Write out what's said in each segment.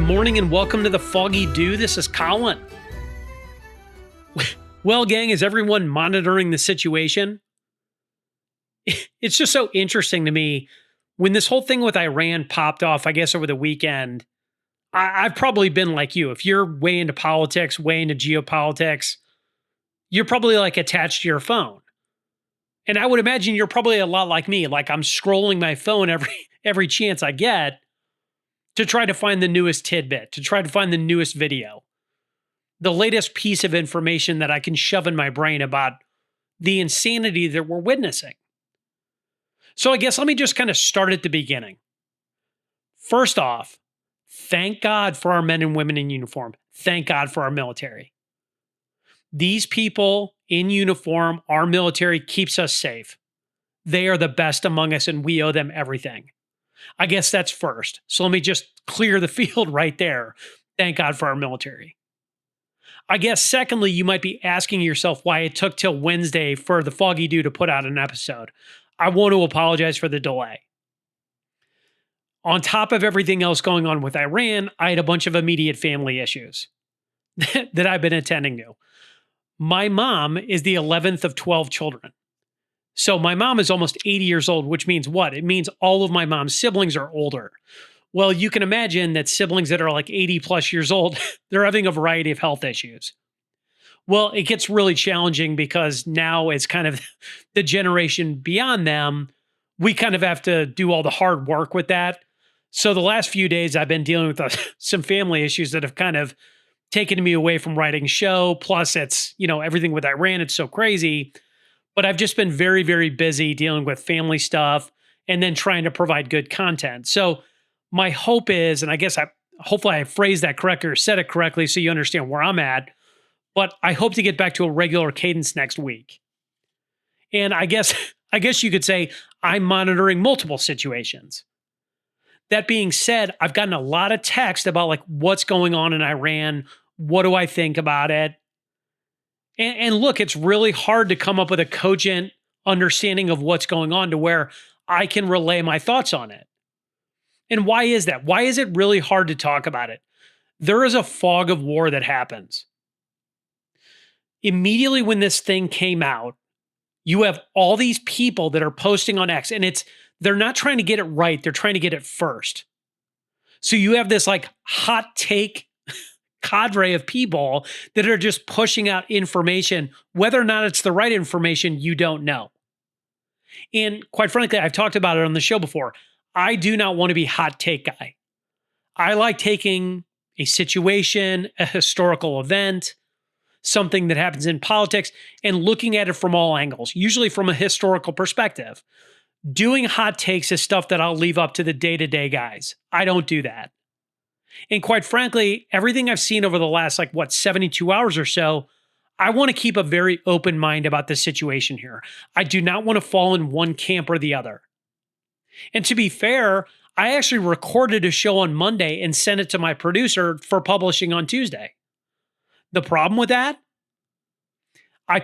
morning and welcome to the Foggy Dew. This is Colin. Well, gang, is everyone monitoring the situation? It's just so interesting to me. When this whole thing with Iran popped off, I guess over the weekend, I've probably been like you. If you're way into politics, way into geopolitics, you're probably like attached to your phone. And I would imagine you're probably a lot like me. Like I'm scrolling my phone every chance I get to try to find the newest tidbit, to try to find the newest video, the latest piece of information that I can shove in my brain about the insanity that we're witnessing. So I guess let me just kind of start at the beginning. First off, thank God for our men and women in uniform. Thank God for our military. These people in uniform, our military keeps us safe. They are the best among us and we owe them everything. I guess that's first. So let me just clear the field right there. Thank God for our military. I guess secondly, you might be asking yourself why it took till Wednesday for the Foggy Dew to put out an episode. I want to apologize for the delay. On top of everything else going on with Iran, I had a bunch of immediate family issues that I've been attending to. My mom is the 11th of 12 children. So my mom is almost 80 years old, which means what? It means all of my mom's siblings are older. Well, you can imagine that siblings that are like 80 plus years old, they're having a variety of health issues. Well, it gets really challenging because now it's kind of the generation beyond them. We kind of have to do all the hard work with that. So the last few days I've been dealing with some family issues that have kind of taken me away from writing show. Plus it's, everything with Iran, it's so crazy. But I've just been very, very busy dealing with family stuff and then trying to provide good content. So my hope is, and I guess hopefully I phrased that correctly or said it correctly so you understand where I'm at, but I hope to get back to a regular cadence next week. And I guess you could say I'm monitoring multiple situations. That being said, I've gotten a lot of text about like what's going on in Iran. What do I think about it? And look, it's really hard to come up with a cogent understanding of what's going on to where I can relay my thoughts on it. And why is that? Why is it really hard to talk about it? There is a fog of war that happens. Immediately when this thing came out, you have all these people that are posting on X, and they're not trying to get it right, they're trying to get it first. So you have this like hot take cadre of people that are just pushing out information. Whether or not it's the right information, you don't know. And quite frankly, I've talked about it on the show before. I do not want to be hot take guy. I like taking a situation, a historical event, something that happens in politics, and looking at it from all angles, usually from a historical perspective. Doing hot takes is stuff that I'll leave up to the day-to-day guys. I don't do that. And quite frankly, everything I've seen over the last 72 hours or so, I want to keep a very open mind about the situation here. I do not want to fall in one camp or the other. And to be fair, I actually recorded a show on Monday and sent it to my producer for publishing on Tuesday. The problem with that? I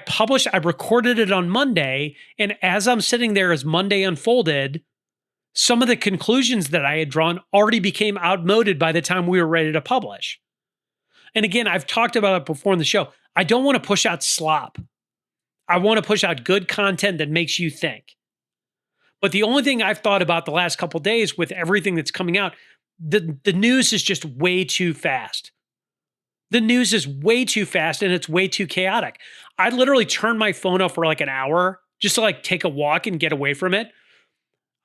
recorded it on Monday, and as I'm sitting there as Monday unfolded, some of the conclusions that I had drawn already became outmoded by the time we were ready to publish. And again, I've talked about it before in the show. I don't want to push out slop. I want to push out good content that makes you think. But the only thing I've thought about the last couple of days with everything that's coming out, the news is just way too fast. The news is way too fast and it's way too chaotic. I literally turned my phone off for like an hour just to take a walk and get away from it.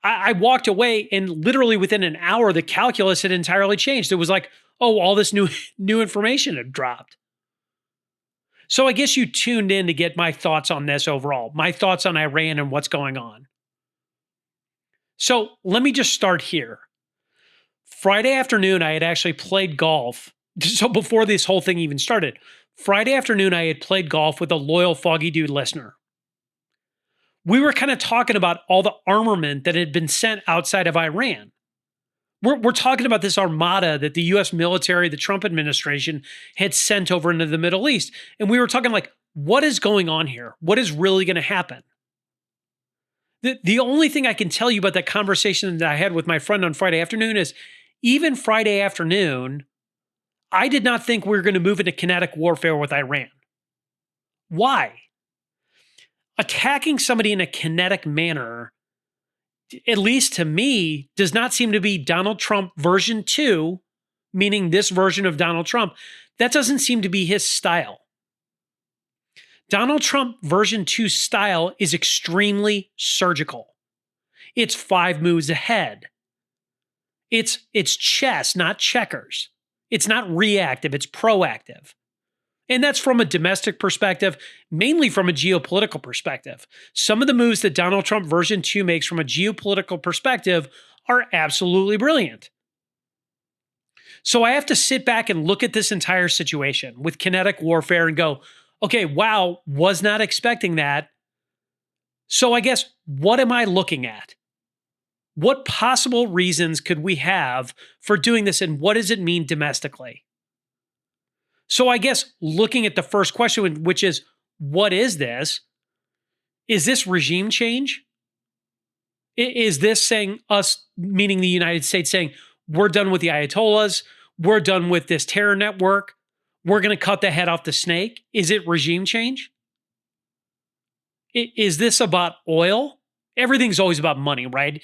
I walked away and literally within an hour, the calculus had entirely changed. It was like, oh, all this new information had dropped. So I guess you tuned in to get my thoughts on this overall, my thoughts on Iran and what's going on. So let me just start here. Friday afternoon, I had actually played golf. So before this whole thing even started, Friday afternoon, I had played golf with a loyal Foggy Dew listener. We were kind of talking about all the armament that had been sent outside of Iran. We're talking about this armada that the U.S. military, the Trump administration had sent over into the Middle East. And we were talking what is going on here? What is really going to happen? The only thing I can tell you about that conversation that I had with my friend on Friday afternoon is even Friday afternoon, I did not think we were going to move into kinetic warfare with Iran. Why? Attacking somebody in a kinetic manner, at least to me, does not seem to be Donald Trump version 2, meaning this version of Donald Trump. That doesn't seem to be his style. Donald Trump version 2 style is extremely surgical. It's 5 moves ahead. It's chess, not checkers. It's not reactive, it's proactive. And that's from a domestic perspective, mainly from a geopolitical perspective. Some of the moves that Donald Trump version 2 makes from a geopolitical perspective are absolutely brilliant. So I have to sit back and look at this entire situation with kinetic warfare and go, okay, wow, was not expecting that. So I guess, what am I looking at? What possible reasons could we have for doing this, and what does it mean domestically? So I guess looking at the first question, which is, what is this? Is this regime change? Is this saying us, meaning the United States, saying, we're done with the Ayatollahs, we're done with this terror network, we're going to cut the head off the snake? Is it regime change? Is this about oil? Everything's always about money, right?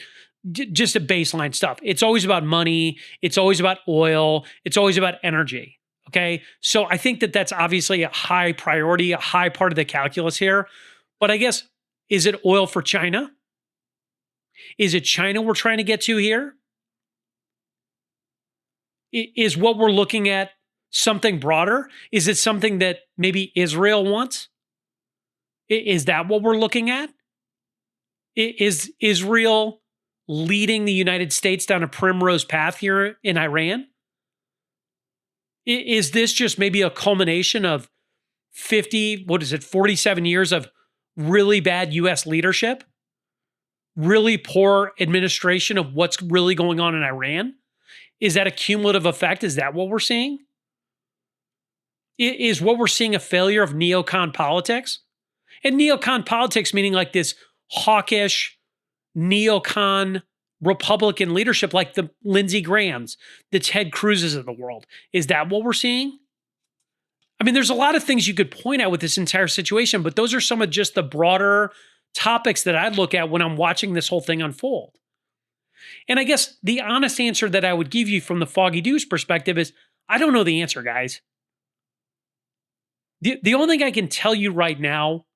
Just a baseline stuff. It's always about money. It's always about oil. It's always about energy. Okay. So I think that that's obviously a high priority, a high part of the calculus here. But I guess, is it oil for China? Is it China we're trying to get to here? Is what we're looking at something broader? Is it something that maybe Israel wants? Is that what we're looking at? Is Israel leading the United States down a primrose path here in Iran? Is this just maybe a culmination of 47 years of really bad US leadership? Really poor administration of what's really going on in Iran? Is that a cumulative effect? Is that what we're seeing? Is what we're seeing a failure of neocon politics? And neocon politics meaning like this hawkish, neocon Republican leadership like the Lindsey Grahams, the Ted Cruzes of the world. Is that what we're seeing? I mean, there's a lot of things you could point out with this entire situation, but those are some of just the broader topics that I look at when I'm watching this whole thing unfold. And I guess the honest answer that I would give you from the Foggy Dew's perspective is, I don't know the answer, guys. The only thing I can tell you right now,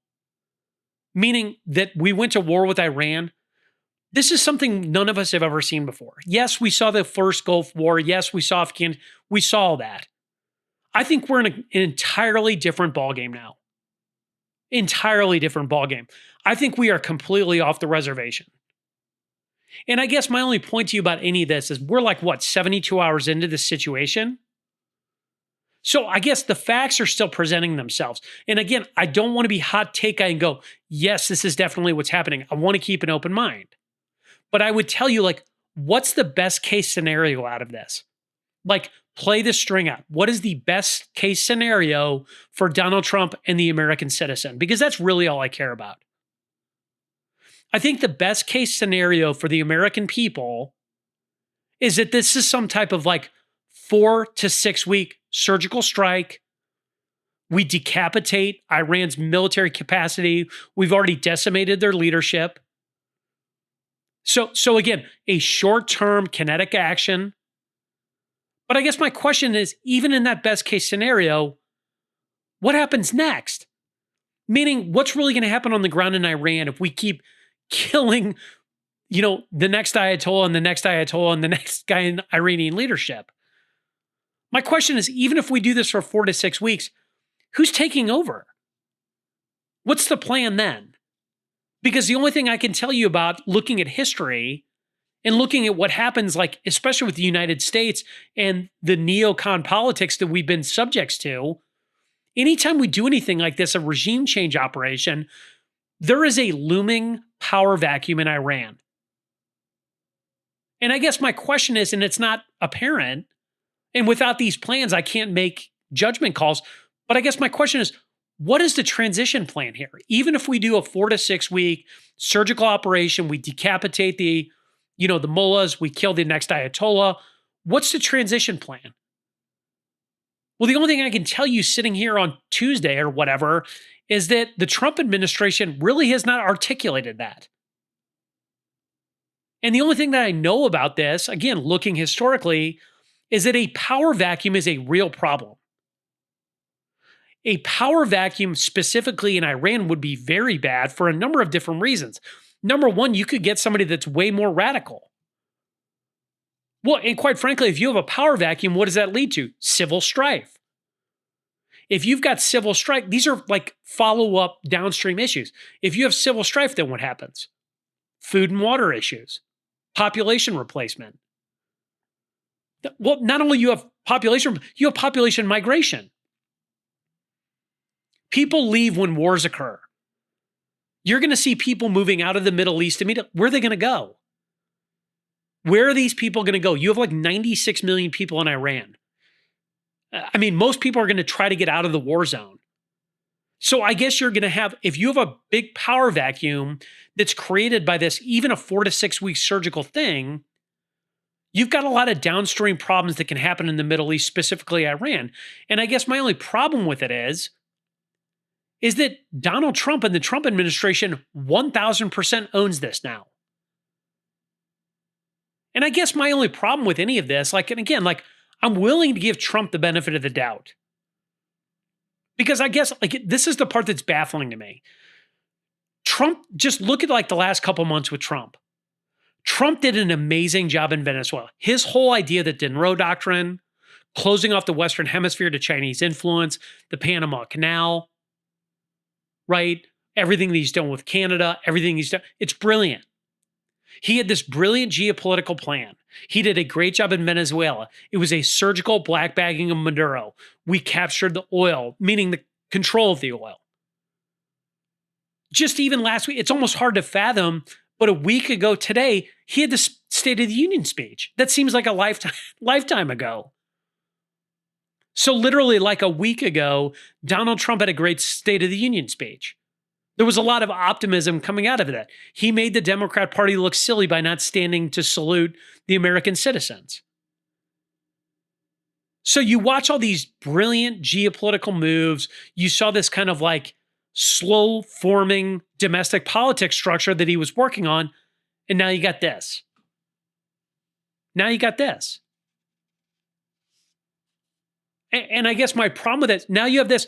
meaning that we went to war with Iran, this is something none of us have ever seen before. Yes, we saw the first Gulf War. Yes, we saw Afghanistan. We saw all that. I think we're in an entirely different ballgame now. Entirely different ballgame. I think we are completely off the reservation. And I guess my only point to you about any of this is we're like, 72 hours into this situation? So I guess the facts are still presenting themselves. And again, I don't want to be hot take guy and go, yes, this is definitely what's happening. I want to keep an open mind. But I would tell you, like, what's the best case scenario out of this? Like, play the string out. What is the best case scenario for Donald Trump and the American citizen? Because that's really all I care about. I think the best case scenario for the American people is that this is some type of like 4 to 6 week surgical strike. We decapitate Iran's military capacity. We've already decimated their leadership. So again, a short-term kinetic action. But I guess my question is, even in that best case scenario, what happens next? Meaning, what's really going to happen on the ground in Iran if we keep killing, the next Ayatollah and the next Ayatollah and the next guy in Iranian leadership? My question is, even if we do this for 4 to 6 weeks, who's taking over? What's the plan then? Because the only thing I can tell you about looking at history and looking at what happens, like, especially with the United States and the neocon politics that we've been subjects to, anytime we do anything like this, a regime change operation, there is a looming power vacuum in Iran. And I guess my question is, and it's not apparent, and without these plans, I can't make judgment calls, but I guess my question is, what is the transition plan here? Even if we do a 4 to 6 week surgical operation, we decapitate the mullahs, we kill the next Ayatollah, what's the transition plan? Well, the only thing I can tell you sitting here on Tuesday or whatever is that the Trump administration really has not articulated that. And the only thing that I know about this, again, looking historically, is that a power vacuum is a real problem. A power vacuum, specifically in Iran, would be very bad for a number of different reasons. Number one, you could get somebody that's way more radical. Well, and quite frankly, if you have a power vacuum, what does that lead to? Civil strife. If you've got civil strife, these are like follow up downstream issues. If you have civil strife, then what happens? Food and water issues, population replacement. Well, not only you have population migration. People leave when wars occur. You're going to see people moving out of the Middle East immediately. Where are they going to go? Where are these people going to go? You have like 96 million people in Iran. I mean, most people are going to try to get out of the war zone. So I guess you're going to have, if you have a big power vacuum that's created by this, even a 4 to 6 week surgical thing, you've got a lot of downstream problems that can happen in the Middle East, specifically Iran. And I guess my only problem with it is that Donald Trump and the Trump administration 1000% owns this now. And I guess my only problem with any of this, like, and again, like, I'm willing to give Trump the benefit of the doubt. Because I guess, like, this is the part that's baffling to me. Trump, just look at like the last couple months with Trump. Trump did an amazing job in Venezuela. His whole idea, the Monroe Doctrine, closing off the Western Hemisphere to Chinese influence, the Panama Canal, right? Everything that he's done with Canada, everything he's done, it's brilliant. He had this brilliant geopolitical plan. He did a great job in Venezuela. It was a surgical black bagging of Maduro. We captured the oil, meaning the control of the oil. Just even last week, it's almost hard to fathom, but a week ago today, he had the State of the Union speech. That seems like a lifetime ago. So literally like a week ago, Donald Trump had a great State of the Union speech. There was a lot of optimism coming out of that. He made the Democrat Party look silly by not standing to salute the American citizens. So you watch all these brilliant geopolitical moves. You saw this kind of like slow forming domestic politics structure that he was working on. And now you got this. Now you got this. And I guess my problem with it, now you have this.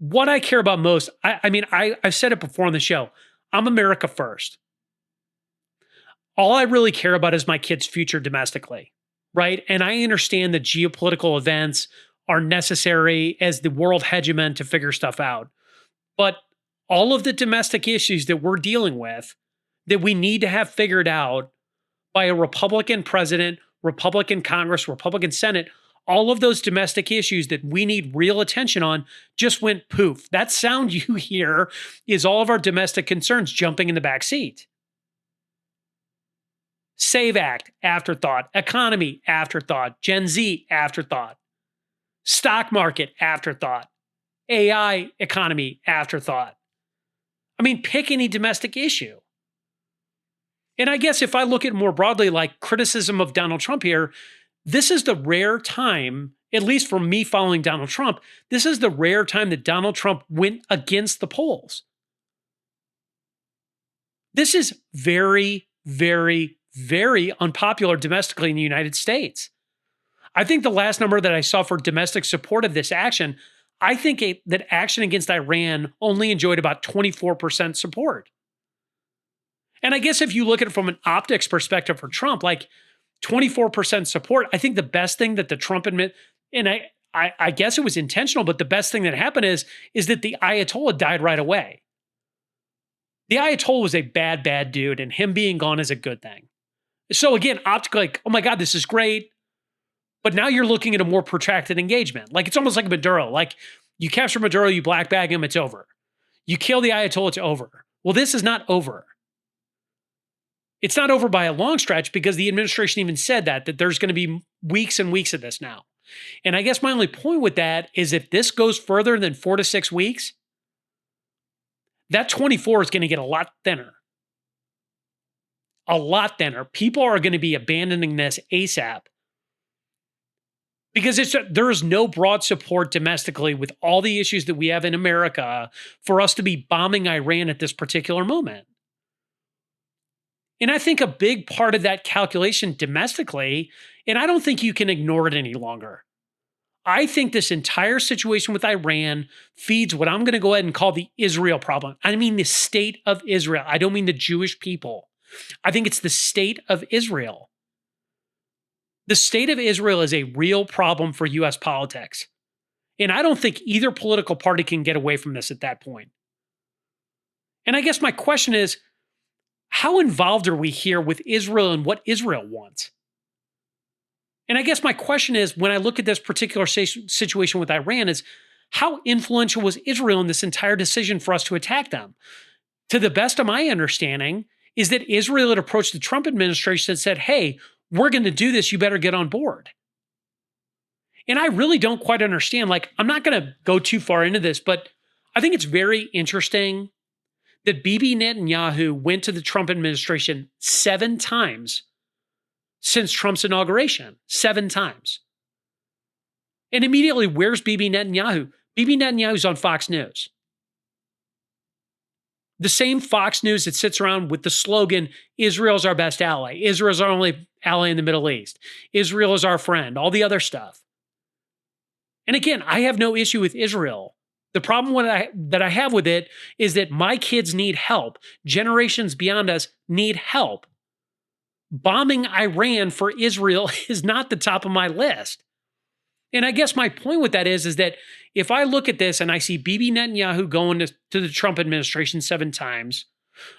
What I care about most, I've said it before on the show. I'm America first. All I really care about is my kids' future domestically, right? And I understand that geopolitical events are necessary as the world hegemon to figure stuff out. But all of the domestic issues that we're dealing with, that we need to have figured out by a Republican president, Republican Congress, Republican Senate, all of those domestic issues that we need real attention on just went poof. That sound you hear is all of our domestic concerns jumping in the back seat. SAVE Act, afterthought. Economy, afterthought. Gen Z, afterthought. Stock market, afterthought. AI economy, afterthought. I mean, pick any domestic issue. And I guess if I look at it more broadly, like criticism of Donald Trump here, this is the rare time, at least for me following Donald Trump, this is the rare time that Donald Trump went against the polls. This is very, very, very unpopular domestically in the United States. I think the last number that I saw for domestic support of this action, I think that action against Iran only enjoyed about 24% support. And I guess if you look at it from an optics perspective for Trump, like 24% support, I think the best thing that the Trump and I guess it was intentional, but the best thing that happened is that the Ayatollah died right away. The Ayatollah was a bad, bad dude, and him being gone is a good thing. So again, optically, like, oh my God, this is great. But now you're looking at a more protracted engagement. Like it's almost like Maduro. Like you capture Maduro, you black bag him, it's over. You kill the Ayatollah, it's over. Well, this is not over. It's not over by a long stretch because the administration even said that there's going to be weeks and weeks of this now. And I guess my only point with that is if this goes further than 4 to 6 weeks, that 24 is going to get a lot thinner. A lot thinner. People are going to be abandoning this ASAP. Because there is no broad support domestically with all the issues that we have in America for us to be bombing Iran at this particular moment. And I think a big part of that calculation domestically, and I don't think you can ignore it any longer. I think this entire situation with Iran feeds what I'm going to go ahead and call the Israel problem. I mean the state of Israel. I don't mean the Jewish people. I think it's the state of Israel. The state of Israel is a real problem for US politics. And I don't think either political party can get away from this at that point. And I guess my question is, how involved are we here with Israel and what Israel wants? And I guess my question is, when I look at this particular situation with Iran, is how influential was Israel in this entire decision for us to attack them? To the best of my understanding, is that Israel had approached the Trump administration and said, hey, we're going to do this, you better get on board. And I really don't quite understand. Like, I'm not going to go too far into this, but I think it's very interesting that Bibi Netanyahu went to the Trump administration 7 times since Trump's inauguration. 7 times. And immediately, where's Bibi Netanyahu? Bibi Netanyahu's on Fox News. The same Fox News that sits around with the slogan, Israel's our best ally. Israel's our only ally in the Middle East. Israel is our friend. All the other stuff. And again, I have no issue with Israel. The problem that I have with it is that my kids need help. Generations beyond us need help. Bombing Iran for Israel is not the top of my list. And I guess my point with that is that if I look at this and I see Bibi Netanyahu going to the Trump administration 7 times,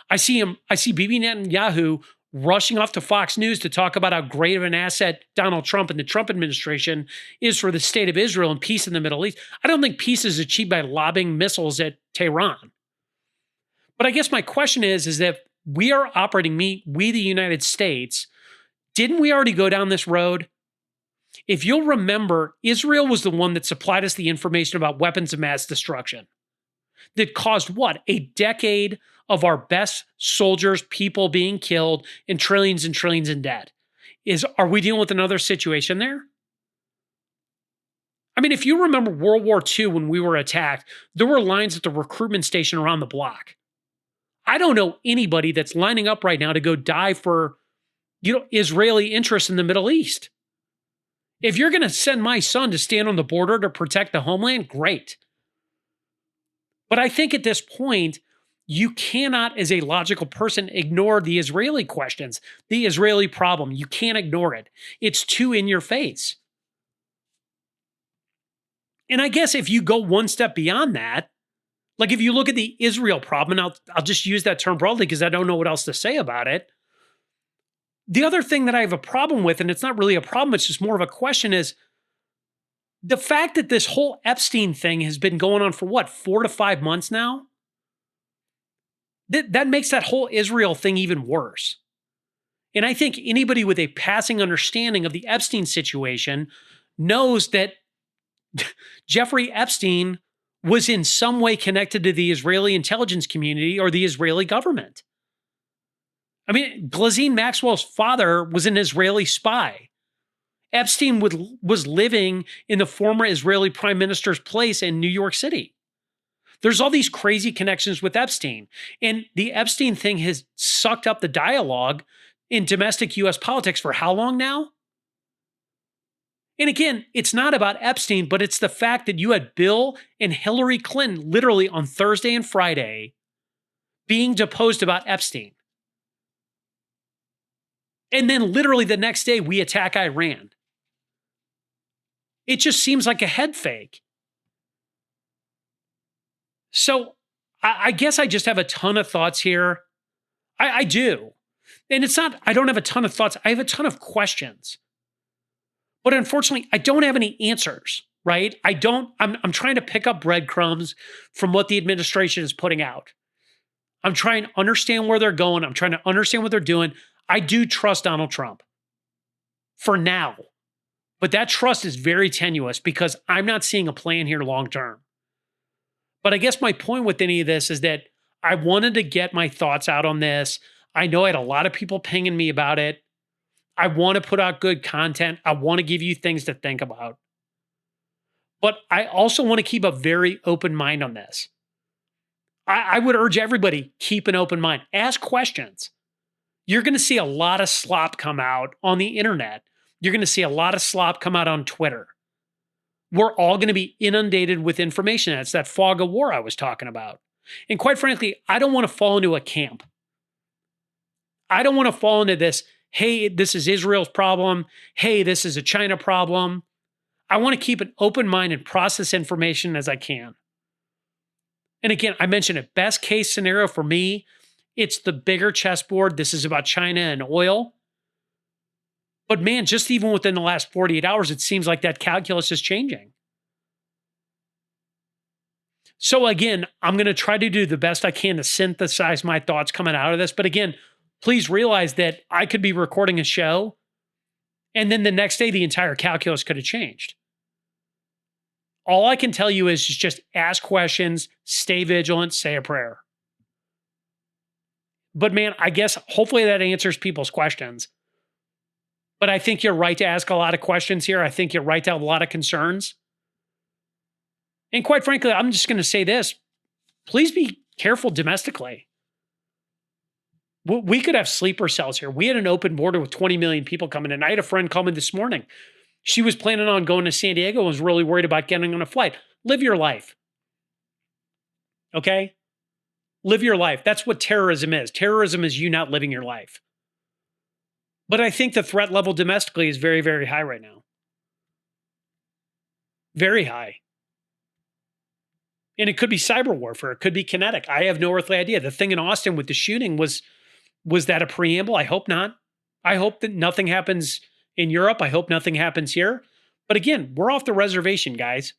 I see Bibi Netanyahu rushing off to Fox News to talk about how great of an asset Donald Trump and the Trump administration is for the state of Israel and peace in the Middle East. I don't think peace is achieved by lobbing missiles at Tehran. But I guess my question is that we are operating, we the United States, didn't we already go down this road? If you'll remember, Israel was the one that supplied us the information about weapons of mass destruction that caused what? A decade of our best soldiers, people being killed, and trillions in debt. Are we dealing with another situation there? I mean, if you remember World War II when we were attacked, there were lines at the recruitment station around the block. I don't know anybody that's lining up right now to go die for, Israeli interests in the Middle East. If you're going to send my son to stand on the border to protect the homeland, great. But I think at this point, you cannot, as a logical person, ignore the Israeli questions, the Israeli problem. You can't ignore it. It's too in your face. And I guess if you go one step beyond that, like if you look at the Israel problem, and I'll just use that term broadly because I don't know what else to say about it. The other thing that I have a problem with, and it's not really a problem, it's just more of a question, is the fact that this whole Epstein thing has been going on for what, 4 to 5 months now? That makes that whole Israel thing even worse. And I think anybody with a passing understanding of the Epstein situation knows that Jeffrey Epstein was in some way connected to the Israeli intelligence community or the Israeli government. I mean, Ghislaine Maxwell's father was an Israeli spy. Epstein was living in the former Israeli prime minister's place in New York City. There's all these crazy connections with Epstein. And the Epstein thing has sucked up the dialogue in domestic U.S. politics for how long now? And again, it's not about Epstein, but it's the fact that you had Bill and Hillary Clinton literally on Thursday and Friday being deposed about Epstein. And then literally the next day, we attack Iran. It just seems like a head fake. So I guess I just have a ton of thoughts here. I do. And it's not, I don't have a ton of thoughts. I have a ton of questions. But unfortunately, I don't have any answers, right? I'm trying to pick up breadcrumbs from what the administration is putting out. I'm trying to understand where they're going. I'm trying to understand what they're doing. I do trust Donald Trump for now, but that trust is very tenuous because I'm not seeing a plan here long term. But I guess my point with any of this is that I wanted to get my thoughts out on this. I know I had a lot of people pinging me about it. I want to put out good content. I want to give you things to think about. But I also want to keep a very open mind on this. I would urge everybody, keep an open mind. Ask questions. You're going to see a lot of slop come out on the internet. You're going to see a lot of slop come out on Twitter. We're all going to be inundated with information. It's that fog of war I was talking about. And quite frankly, I don't want to fall into a camp. I don't want to fall into this, hey, this is Israel's problem. Hey, this is a China problem. I want to keep an open mind and process information as I can. And again, I mentioned it, best case scenario for me, it's the bigger chessboard. This is about China and oil. But man, just even within the last 48 hours, it seems like that calculus is changing. So again, I'm going to try to do the best I can to synthesize my thoughts coming out of this. But again, please realize that I could be recording a show and then the next day, the entire calculus could have changed. All I can tell you is just ask questions, stay vigilant, say a prayer. But man, I guess hopefully that answers people's questions. But I think you're right to ask a lot of questions here. I think you're right to have a lot of concerns. And quite frankly, I'm just going to say this. Please be careful domestically. We could have sleeper cells here. We had an open border with 20 million people coming in. I had a friend call me this morning. She was planning on going to San Diego and was really worried about getting on a flight. Live your life. Okay? Live your life. That's what terrorism is. Terrorism is you not living your life. But I think the threat level domestically is very, very high right now. Very high. And it could be cyber warfare. It could be kinetic. I have no earthly idea. The thing in Austin with the shooting was that a preamble? I hope not. I hope that nothing happens in Europe. I hope nothing happens here. But again, we're off the reservation, guys.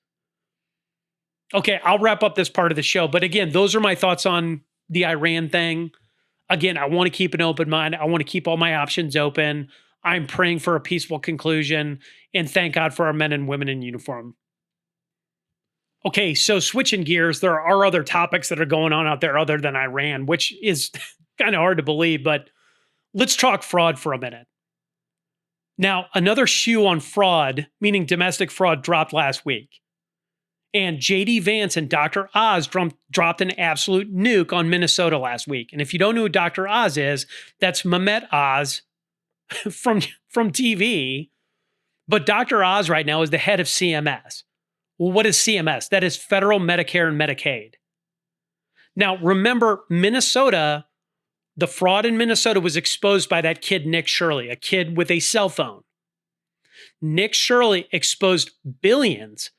Okay, I'll wrap up this part of the show. But again, those are my thoughts on the Iran thing. Again, I want to keep an open mind. I want to keep all my options open. I'm praying for a peaceful conclusion. And thank God for our men and women in uniform. Okay, so switching gears, there are other topics that are going on out there other than Iran, which is kind of hard to believe, but let's talk fraud for a minute. Now, another shoe on fraud, meaning domestic fraud, dropped last week. And J.D. Vance and Dr. Oz dropped an absolute nuke on Minnesota last week. And if you don't know who Dr. Oz is, that's Mehmet Oz from TV. But Dr. Oz right now is the head of CMS. Well, what is CMS? That is Federal Medicare and Medicaid. Now, remember, Minnesota, the fraud in Minnesota was exposed by that kid, Nick Shirley, a kid with a cell phone. Nick Shirley exposed billions,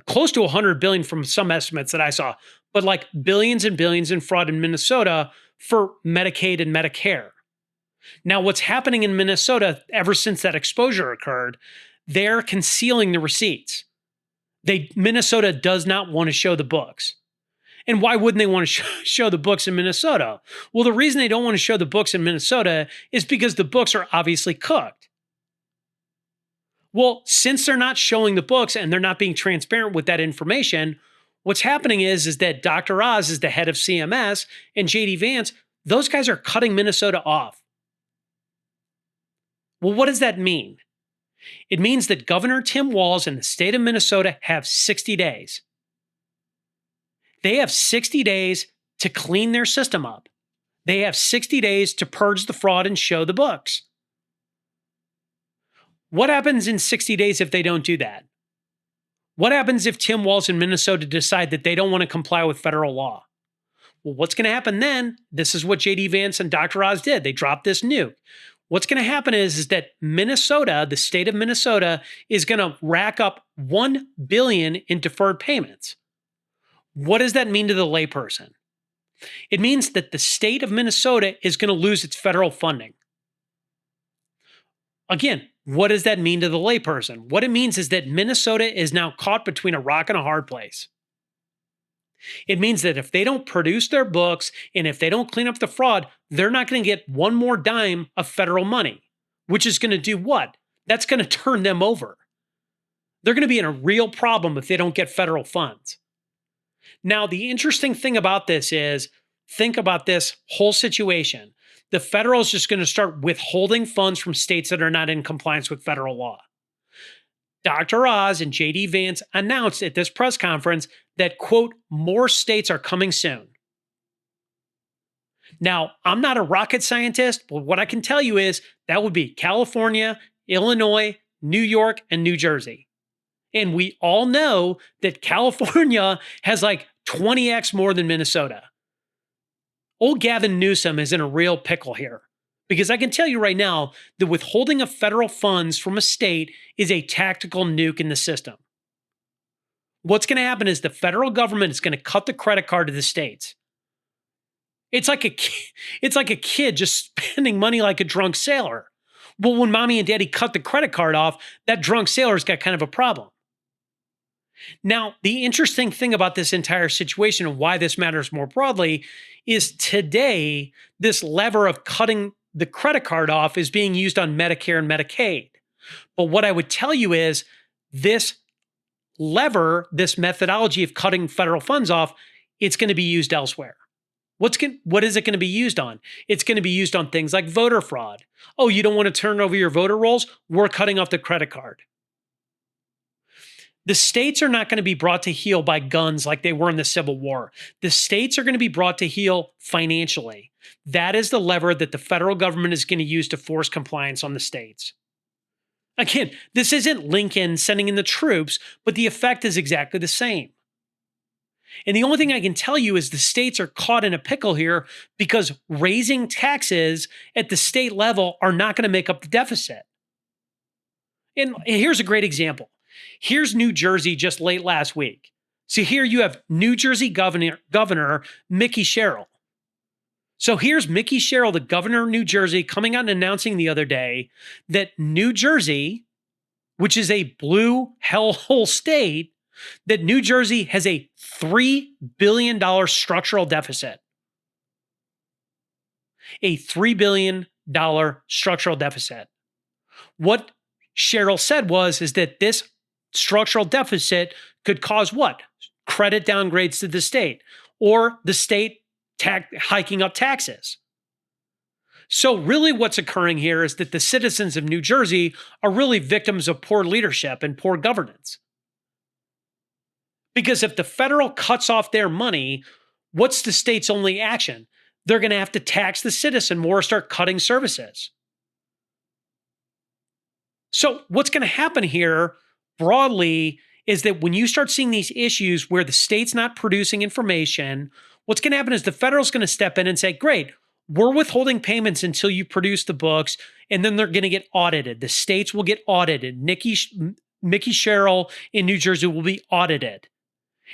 close to 100 billion from some estimates that I saw, but like billions and billions in fraud in Minnesota for Medicaid and Medicare. Now, what's happening in Minnesota ever since that exposure occurred, they're concealing the receipts. Minnesota does not want to show the books. And why wouldn't they want to show the books in Minnesota? Well, the reason they don't want to show the books in Minnesota is because the books are obviously cooked. Well, since they're not showing the books and they're not being transparent with that information, what's happening is that Dr. Oz is the head of CMS and J.D. Vance, those guys are cutting Minnesota off. Well, what does that mean? It means that Governor Tim Walz and the state of Minnesota have 60 days. They have 60 days to clean their system up. They have 60 days to purge the fraud and show the books. What happens in 60 days if they don't do that? What happens if Tim Walz in Minnesota decide that they don't want to comply with federal law? Well, what's going to happen then? This is what J.D. Vance and Dr. Oz did. They dropped this nuke. What's going to happen is that Minnesota, the state of Minnesota, is going to rack up $1 billion in deferred payments. What does that mean to the layperson? It means that the state of Minnesota is going to lose its federal funding. Again, what does that mean to the layperson? What it means is that Minnesota is now caught between a rock and a hard place. It means that if they don't produce their books and if they don't clean up the fraud, they're not going to get one more dime of federal money, which is going to do what? That's going to turn them over. They're going to be in a real problem if they don't get federal funds. Now, the interesting thing about this is, think about this whole situation. The federal is just going to start withholding funds from states that are not in compliance with federal law. Dr. Oz and JD Vance announced at this press conference that, quote, more states are coming soon. Now, I'm not a rocket scientist, but what I can tell you is that would be California, Illinois, New York, and New Jersey. And we all know that California has like 20x more than Minnesota. Old Gavin Newsom is in a real pickle here. Because I can tell you right now that withholding of federal funds from a state is a tactical nuke in the system. What's going to happen is the federal government is going to cut the credit card to the states. It's like a kid just spending money like a drunk sailor. Well, when mommy and daddy cut the credit card off, that drunk sailor's got kind of a problem. Now, the interesting thing about this entire situation and why this matters more broadly is today, this lever of cutting the credit card off is being used on Medicare and Medicaid. But what I would tell you is this lever, this methodology of cutting federal funds off, it's going to be used elsewhere. What is it going to be used on? It's going to be used on things like voter fraud. Oh, you don't want to turn over your voter rolls? We're cutting off the credit card. The states are not going to be brought to heel by guns like they were in the Civil War. The states are going to be brought to heel financially. That is the lever that the federal government is going to use to force compliance on the states. Again, this isn't Lincoln sending in the troops, but the effect is exactly the same. And the only thing I can tell you is the states are caught in a pickle here because raising taxes at the state level are not going to make up the deficit. And here's a great example. Here's New Jersey just late last week. So here you have New Jersey Governor Mickey Sherrill. So here's Mickey Sherrill, the governor of New Jersey, coming out and announcing the other day that New Jersey, which is a blue hellhole state, that New Jersey has a $3 billion structural deficit. A $3 billion structural deficit. What Sherrill said is that this structural deficit could cause what? Credit downgrades to the state, or the state hiking up taxes. So really what's occurring here is that the citizens of New Jersey are really victims of poor leadership and poor governance. Because if the federal cuts off their money, what's the state's only action? They're going to have to tax the citizen more or start cutting services. So what's going to happen here broadly is that when you start seeing these issues where the state's not producing information, what's going to happen is the federal's going to step in and say, great, we're withholding payments until you produce the books, and then they're going to get audited. The states will get audited. Mickey Sherrill in New Jersey will be audited.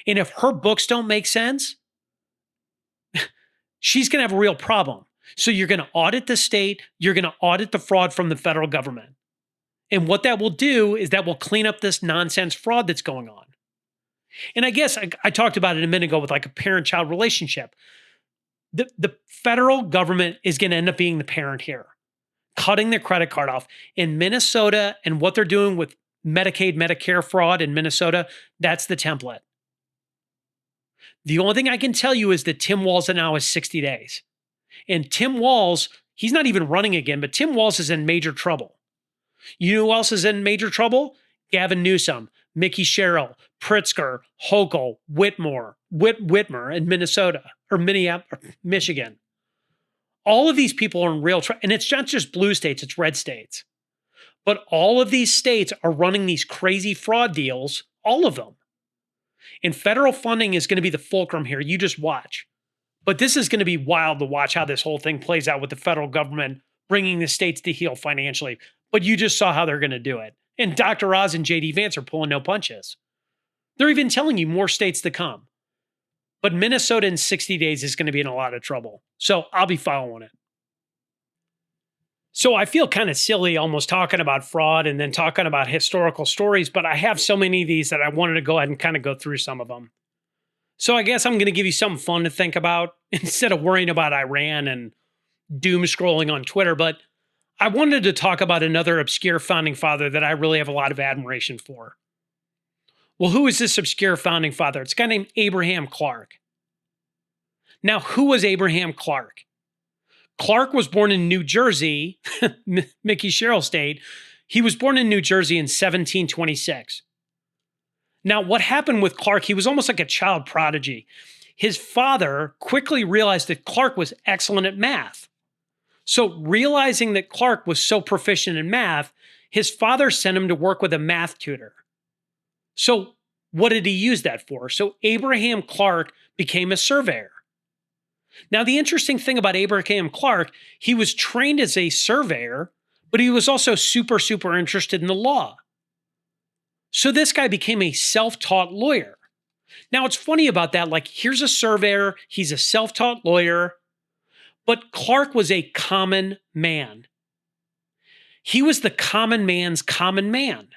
And if her books don't make sense, she's going to have a real problem. So you're going to audit the state, you're going to audit the fraud from the federal government. And what that will do is that will clean up this nonsense fraud that's going on. And I guess I talked about it a minute ago with like a parent-child relationship. The federal government is going to end up being the parent here, cutting their credit card off. In Minnesota and what they're doing with Medicaid, Medicare fraud in Minnesota, that's the template. The only thing I can tell you is that Tim Walz now is 60 days. And Tim Walz, he's not even running again, but Tim Walz is in major trouble. You know who else is in major trouble? Gavin Newsom, Mickey Sherrill, Pritzker, Hochul, Whitmer in Minnesota or Michigan. All of these people are in real trouble. And it's not just blue states, it's red states. But all of these states are running these crazy fraud deals, all of them. And federal funding is going to be the fulcrum here. You just watch. But this is going to be wild to watch how this whole thing plays out with the federal government bringing the states to heel financially. But you just saw how they're going to do it. And Dr. Oz and JD Vance are pulling no punches. They're even telling you more states to come. But Minnesota in 60 days is going to be in a lot of trouble. So I'll be following it. So I feel kind of silly almost talking about fraud and then talking about historical stories, but I have so many of these that I wanted to go ahead and kind of go through some of them. So I guess I'm going to give you something fun to think about instead of worrying about Iran and doom scrolling on Twitter. But I wanted to talk about another obscure founding father that I really have a lot of admiration for. Well, who is this obscure founding father? It's a guy named Abraham Clark. Now, who was Abraham Clark? Clark was born in New Jersey, Mickey Sherrill State. He was born in New Jersey in 1726. Now, what happened with Clark, he was almost like a child prodigy. His father quickly realized that Clark was excellent at math. So, realizing that Clark was so proficient in math, his father sent him to work with a math tutor. So, what did he use that for? So, Abraham Clark became a surveyor. Now, the interesting thing about Abraham Clark, he was trained as a surveyor, but he was also super interested in the law. So, this guy became a self taught lawyer. Now, it's funny about that. Like, here's a surveyor, he's a self taught lawyer, but Clark was a common man. He was the common man's common man.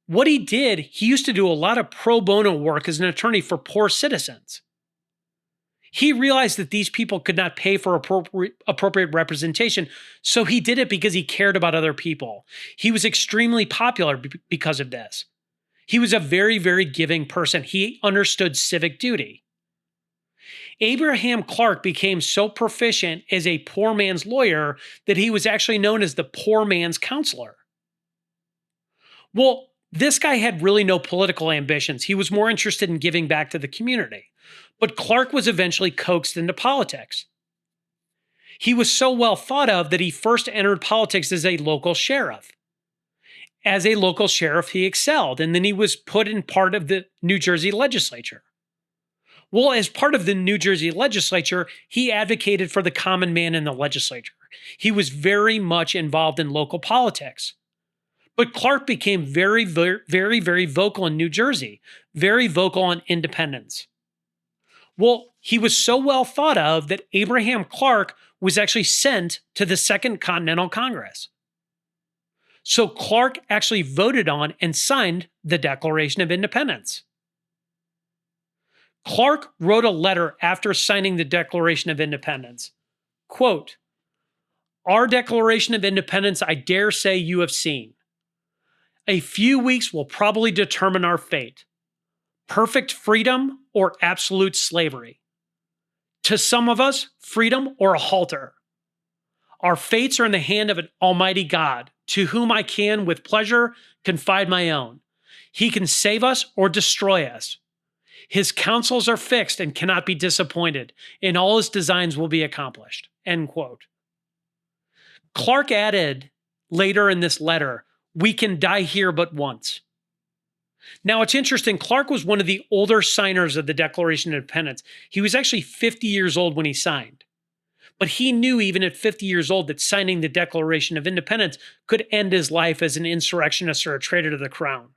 What he did, he used to do a lot of pro bono work as an attorney for poor citizens. He realized that these people could not pay for appropriate representation, so he did it because he cared about other people. He was extremely popular because of this. He was a very giving person. He understood civic duty. Abraham Clark became so proficient as a poor man's lawyer that he was actually known as the poor man's counselor. Well, this guy had really no political ambitions. He was more interested in giving back to the community. But Clark was eventually coaxed into politics. He was so well thought of that he first entered politics as a local sheriff. As a local sheriff, he excelled, and then he was put in part of the New Jersey legislature. Well, as part of the New Jersey legislature, he advocated for the common man in the legislature. He was very much involved in local politics. But Clark became very vocal in New Jersey, very vocal on independence. Well, he was so well thought of that Abraham Clark was actually sent to the Second Continental Congress. So Clark actually voted on and signed the Declaration of Independence. Clark wrote a letter after signing the Declaration of Independence. Quote, "Our Declaration of Independence, I dare say you have seen. A few weeks will probably determine our fate. Perfect freedom or absolute slavery. To some of us, freedom or a halter. Our fates are in the hand of an almighty God, to whom I can, with pleasure, confide my own. He can save us or destroy us. His counsels are fixed and cannot be disappointed, and all his designs will be accomplished." End quote. Clark added later in this letter, "We can die here but once." Now, it's interesting. Clark was one of the older signers of the Declaration of Independence. He was actually 50 years old when he signed. But he knew even at 50 years old that signing the Declaration of Independence could end his life as an insurrectionist or a traitor to the crown.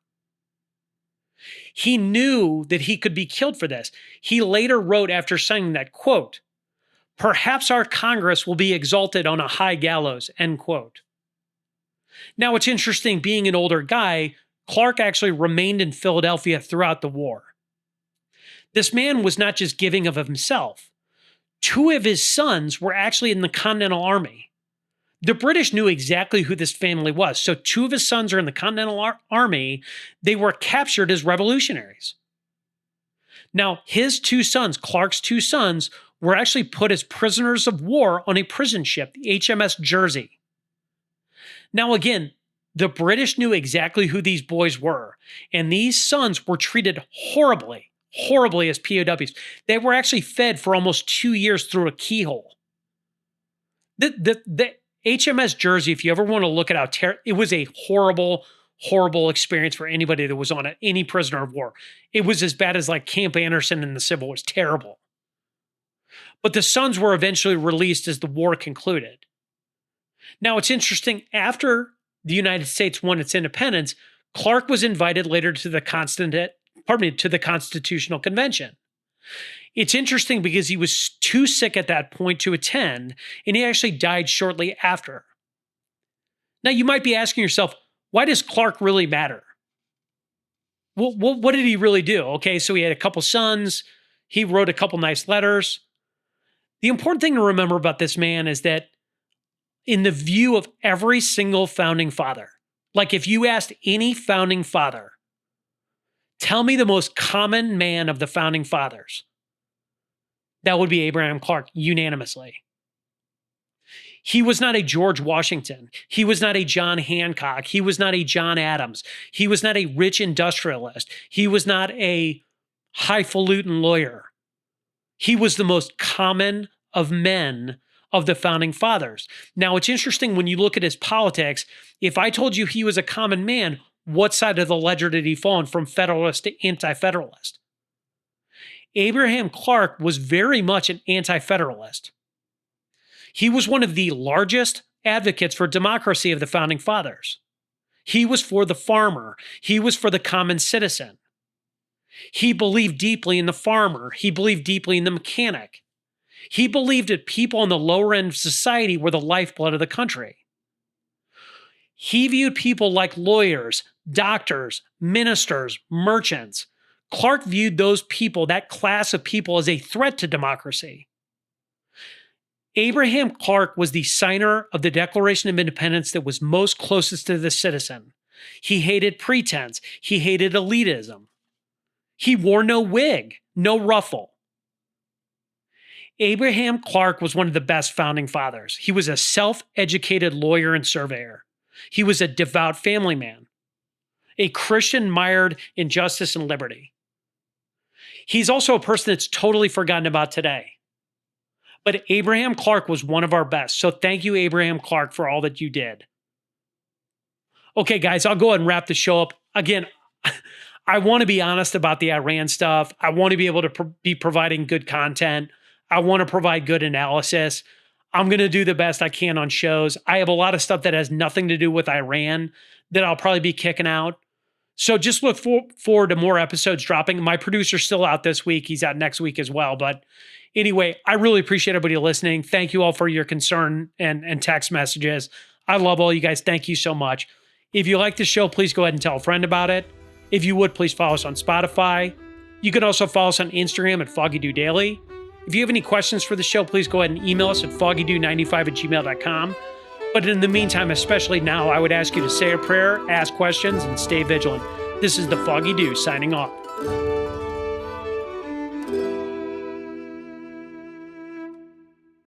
He knew that he could be killed for this. He later wrote after signing that, quote, "Perhaps our Congress will be exalted on a high gallows," end quote. Now, it's interesting, being an older guy, Clark actually remained in Philadelphia throughout the war. This man was not just giving of himself. Two of his sons were actually in the Continental Army. The British knew exactly who this family was. So two of his sons are in the Continental Army. They were captured as revolutionaries. Now, his two sons, Clark's two sons, were actually put as prisoners of war on a prison ship, the HMS Jersey. Now, again, the British knew exactly who these boys were, and these sons were treated horribly as POWs. They were actually fed for almost 2 years through a keyhole. The HMS Jersey, if you ever want to look at how it was a horrible experience for anybody that was on it, any prisoner of war. It was as bad as like Camp Anderson in the Civil War. It was terrible. But the sons were eventually released as the war concluded. Now, it's interesting, after the United States won its independence, Clark was invited later to the Constitutional Convention. It's interesting because he was too sick at that point to attend, and he actually died shortly after. Now, you might be asking yourself, why does Clark really matter? Well, what did he really do? Okay, so he had a couple sons. He wrote a couple nice letters. The important thing to remember about this man is that in the view of every single founding father, like if you asked any founding father, tell me the most common man of the founding fathers, that would be Abraham Clark, unanimously. He was not a George Washington. He was not a John Hancock. He was not a John Adams. He was not a rich industrialist. He was not a highfalutin lawyer. He was the most common of men of the founding fathers. Now, it's interesting when you look at his politics. If I told you he was a common man, what side of the ledger did he fall on, from Federalist to Anti-Federalist? Abraham Clark was very much an Anti-Federalist. He was one of the largest advocates for democracy of the founding fathers. He was for the farmer. He was for the common citizen. He believed deeply in the farmer. He believed deeply in the mechanic. He believed that people on the lower end of society were the lifeblood of the country. He viewed people like lawyers, doctors, ministers, merchants. Clark viewed those people, that class of people, as a threat to democracy. Abraham Clark was the signer of the Declaration of Independence that was most closest to the citizen. He hated pretense. He hated elitism. He wore no wig, no ruffle. Abraham Clark was one of the best founding fathers. He was a self-educated lawyer and surveyor. He was a devout family man, a Christian mired in justice and liberty. He's also a person that's totally forgotten about today. But Abraham Clark was one of our best. So thank you, Abraham Clark, for all that you did. Okay, guys, I'll go ahead and wrap the show up. Again, I want to be honest about the Iran stuff. I want to be able to be providing good content. I want to provide good analysis. I'm going to do the best I can on shows. I have a lot of stuff that has nothing to do with Iran that I'll probably be kicking out. So just look forward to more episodes dropping. My producer's still out this week. He's out next week as well. But anyway, I really appreciate everybody listening. Thank you all for your concern and text messages. I love all you guys. Thank you so much. If you like the show, please go ahead and tell a friend about it. If you would, please follow us on Spotify. You can also follow us on Instagram at Foggy Dew Daily. If you have any questions for the show, please go ahead and email us at foggydew95@gmail.com. But in the meantime, especially now, I would ask you to say a prayer, ask questions, and stay vigilant. This is the Foggy Dew signing off.